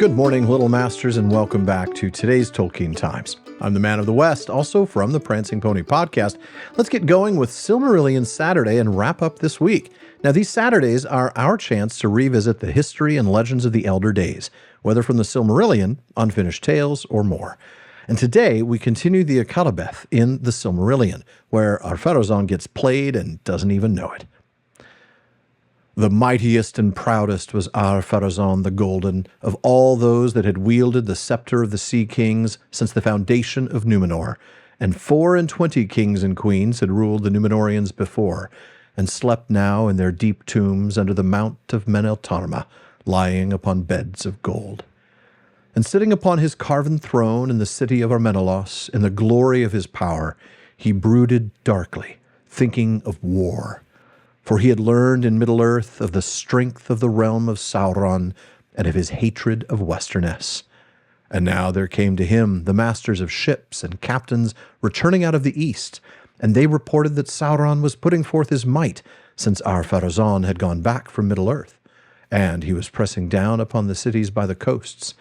Good morning, Little Masters, and welcome back to today's Tolkien Times. I'm the Man of the West, also from the Prancing Pony podcast. Let's get going with Silmarillion Saturday and wrap up this week. Now, these Saturdays are our chance to revisit the history and legends of the Elder Days, whether from the Silmarillion, Unfinished Tales, or more. And today, we continue the Akallabeth in the Silmarillion, where Ar-Pharazôn gets played and doesn't even know it. The mightiest and proudest was Ar-Pharazôn the Golden of all those that had wielded the scepter of the Sea Kings since the foundation of Númenor, and 24 kings and queens had ruled the Númenorians before, and slept now in their deep tombs under the Mount of Men-el-Tarma, lying upon beds of gold. And sitting upon his carven throne in the city of Ar-Menelaus, in the glory of his power, he brooded darkly, thinking of war. For he had learned in Middle-earth of the strength of the realm of Sauron and of his hatred of Westernesse. And now there came to him the masters of ships and captains returning out of the east, and they reported that Sauron was putting forth his might, since Ar-Pharazôn had gone back from Middle-earth, and he was pressing down upon the cities by the coasts,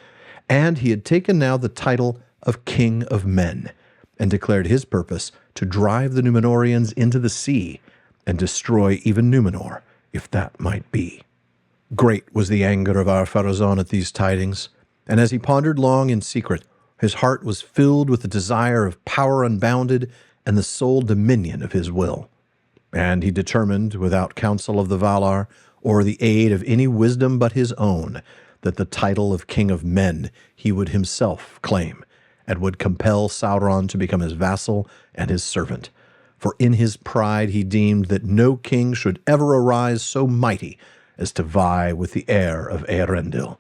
and he had taken now the title of King of Men, and declared his purpose to drive the Númenorians into the sea, and destroy even Númenor, if that might be. Great was the anger of Ar-Pharazôn at these tidings, and as he pondered long in secret, his heart was filled with the desire of power unbounded and the sole dominion of his will. And he determined, without counsel of the Valar, or the aid of any wisdom but his own, that the title of King of Men he would himself claim, and would compel Sauron to become his vassal and his servant. For in his pride he deemed that no king should ever arise so mighty as to vie with the heir of Eärendil.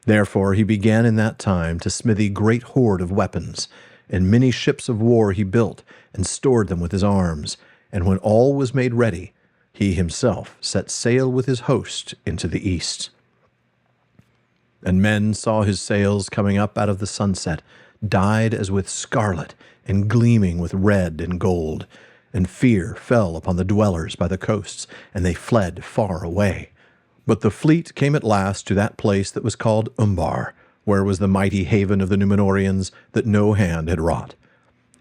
Therefore he began in that time to smithy great hoard of weapons, and many ships of war he built, and stored them with his arms, and when all was made ready, he himself set sail with his host into the east. And men saw his sails coming up out of the sunset, dyed as with scarlet, and gleaming with red and gold, and fear fell upon the dwellers by the coasts, and they fled far away. But the fleet came at last to that place that was called Umbar, where was the mighty haven of the Númenorians that no hand had wrought.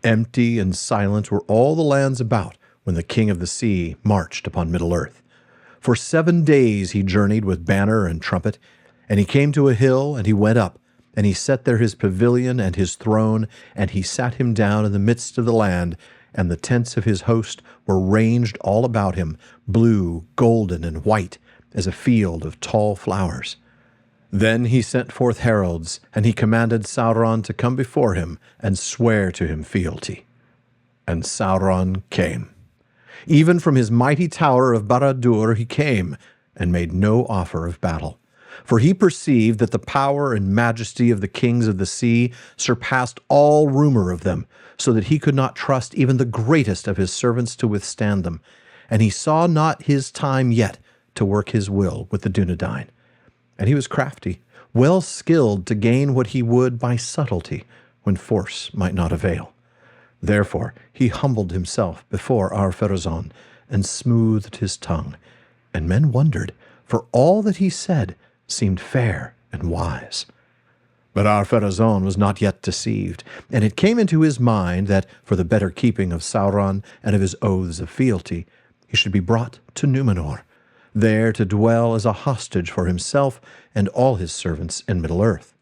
Empty and silent were all the lands about when the King of the Sea marched upon Middle-earth. For 7 days he journeyed with banner and trumpet, and he came to a hill, and he went up, and he set there his pavilion and his throne, and he sat him down in the midst of the land, and the tents of his host were ranged all about him, blue, golden, and white, as a field of tall flowers. Then he sent forth heralds, and he commanded Sauron to come before him, and swear to him fealty. And Sauron came. Even from his mighty tower of Barad-dûr he came, and made no offer of battle. For he perceived that the power and majesty of the kings of the sea surpassed all rumor of them, so that he could not trust even the greatest of his servants to withstand them, and he saw not his time yet to work his will with the Dunedain. And he was crafty, well skilled to gain what he would by subtlety, when force might not avail. Therefore he humbled himself before Ar-Pharazôn, and smoothed his tongue, and men wondered, for all that he said seemed fair and wise. But Ar-Pharazôn was not yet deceived, and it came into his mind that, for the better keeping of Sauron and of his oaths of fealty, he should be brought to Númenor, there to dwell as a hostage for himself and all his servants in Middle-earth.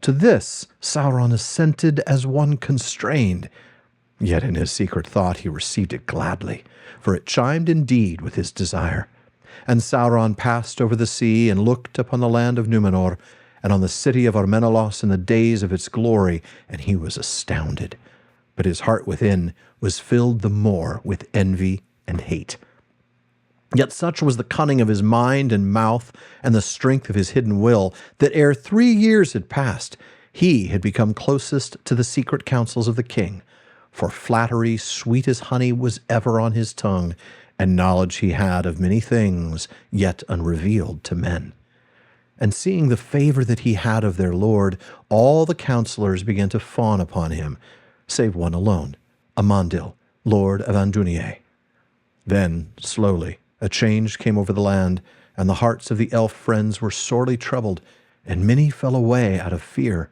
To this Sauron assented as one constrained, yet in his secret thought he received it gladly, for it chimed indeed with his desire. And Sauron passed over the sea and looked upon the land of Númenor, and on the city of Ar-Menelaus in the days of its glory, and he was astounded. But his heart within was filled the more with envy and hate. Yet such was the cunning of his mind and mouth, and the strength of his hidden will, that ere 3 years had passed, he had become closest to the secret counsels of the king. For flattery, sweet as honey, was ever on his tongue, and knowledge he had of many things, yet unrevealed to men. And seeing the favor that he had of their lord, all the counselors began to fawn upon him, save one alone, Amandil, lord of Andúnië. Then, slowly, a change came over the land, and the hearts of the elf friends were sorely troubled, and many fell away out of fear.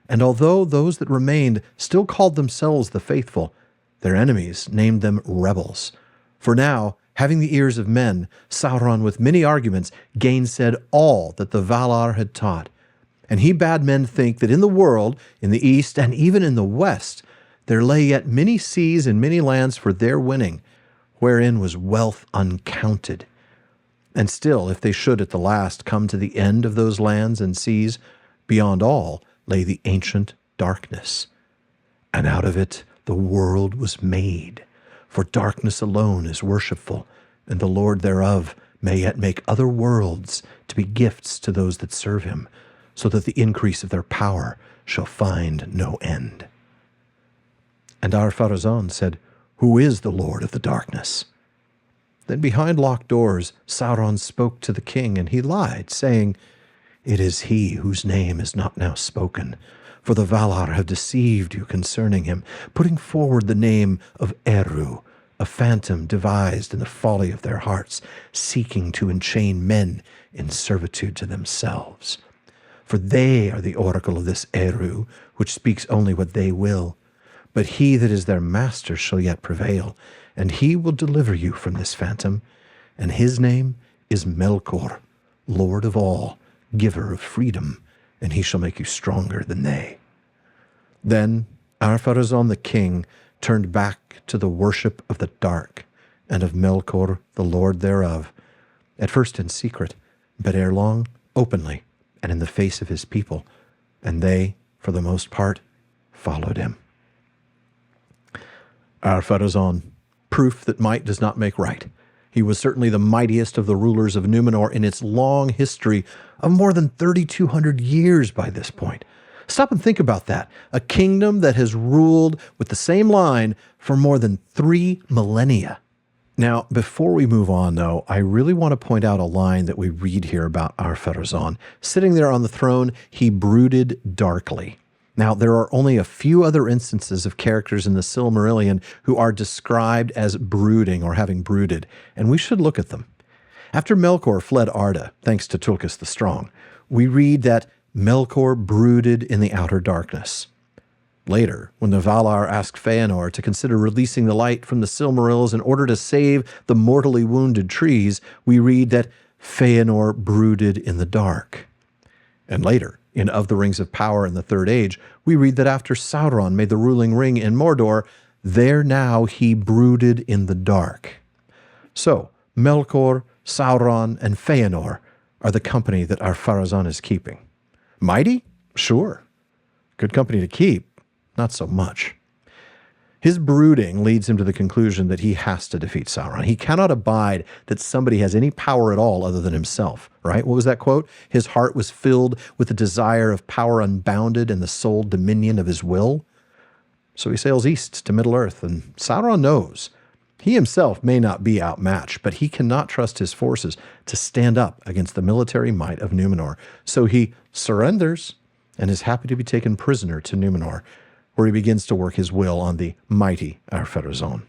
And although those that remained still called themselves the faithful, their enemies named them rebels. For now, having the ears of men, Sauron with many arguments gainsaid all that the Valar had taught. And he bade men think that in the world, in the east, and even in the west, there lay yet many seas and many lands for their winning, wherein was wealth uncounted. And still, if they should at the last come to the end of those lands and seas, beyond all lay the ancient darkness. And out of it the world was made, for darkness alone is worshipful, and the Lord thereof may yet make other worlds to be gifts to those that serve him, so that the increase of their power shall find no end. And Ar-Pharazôn said, Who is the Lord of the darkness? Then behind locked doors Sauron spoke to the king, and he lied, saying, It is he whose name is not now spoken, for the Valar have deceived you concerning him, putting forward the name of Eru, a phantom devised in the folly of their hearts, seeking to enchain men in servitude to themselves. For they are the oracle of this Eru, which speaks only what they will. But he that is their master shall yet prevail, and he will deliver you from this phantom, and his name is Melkor, Lord of all, giver of freedom, and he shall make you stronger than they. Then Ar-Pharazôn the king turned back to the worship of the dark, and of Melkor, the Lord thereof, at first in secret, but ere long openly, and in the face of his people, and they, for the most part, followed him. Ar-Pharazôn, proof that might does not make right. He was certainly the mightiest of the rulers of Númenor in its long history of more than 3,200 years by this point. Stop and think about that. A kingdom that has ruled with the same line for more than 3 millennia. Now, before we move on, though, I really want to point out a line that we read here about Ar-Pharazôn. Sitting there on the throne, he brooded darkly. Now, there are only a few other instances of characters in the Silmarillion who are described as brooding or having brooded, and we should look at them. After Melkor fled Arda, thanks to Tulkas the Strong, we read that Melkor brooded in the outer darkness. Later, when the Valar asked Feanor to consider releasing the light from the Silmarils in order to save the mortally wounded trees, we read that Feanor brooded in the dark. And later, in Of the Rings of Power in the Third Age, we read that after Sauron made the ruling ring in Mordor, there now he brooded in the dark. So, Melkor, Sauron, and Feanor are the company that Ar-Pharazôn is keeping. Mighty? Sure. Good company to keep? Not so much. His brooding leads him to the conclusion that he has to defeat Sauron. He cannot abide that somebody has any power at all other than himself, right? What was that quote? His heart was filled with the desire of power unbounded and the sole dominion of his will. So he sails east to Middle-earth, and Sauron knows. He himself may not be outmatched, but he cannot trust his forces to stand up against the military might of Númenor. So he surrenders and is happy to be taken prisoner to Númenor, where he begins to work his will on the mighty Ar-Pharazôn.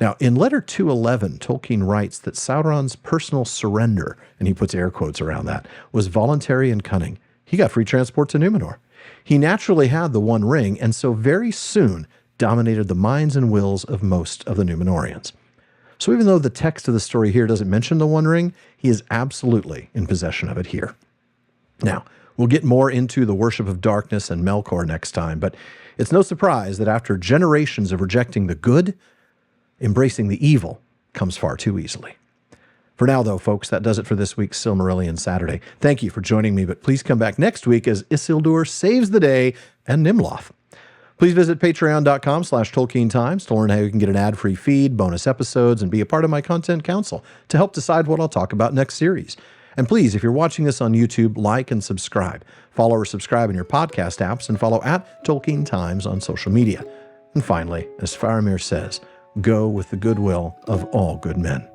Now, in letter 211, Tolkien writes that Sauron's personal surrender, and he puts air quotes around that, was voluntary and cunning. He got free transport to Númenor. He naturally had the One Ring, and so very soon dominated the minds and wills of most of the Númenorians. So even though the text of the story here doesn't mention the One Ring, he is absolutely in possession of it here. Now, we'll get more into the worship of darkness and Melkor next time, but it's no surprise that after generations of rejecting the good, embracing the evil comes far too easily. For now, though, folks, that does it for this week's Silmarillion Saturday. Thank you for joining me, but please come back next week as Isildur saves the day and Nimloth. Please visit patreon.com/TolkienTimes to learn how you can get an ad-free feed, bonus episodes, and be a part of my content council to help decide what I'll talk about next series. And please, if you're watching this on YouTube, like and subscribe. Follow or subscribe in your podcast apps, and follow @TolkienTimes on social media. And finally, as Faramir says, go with the goodwill of all good men.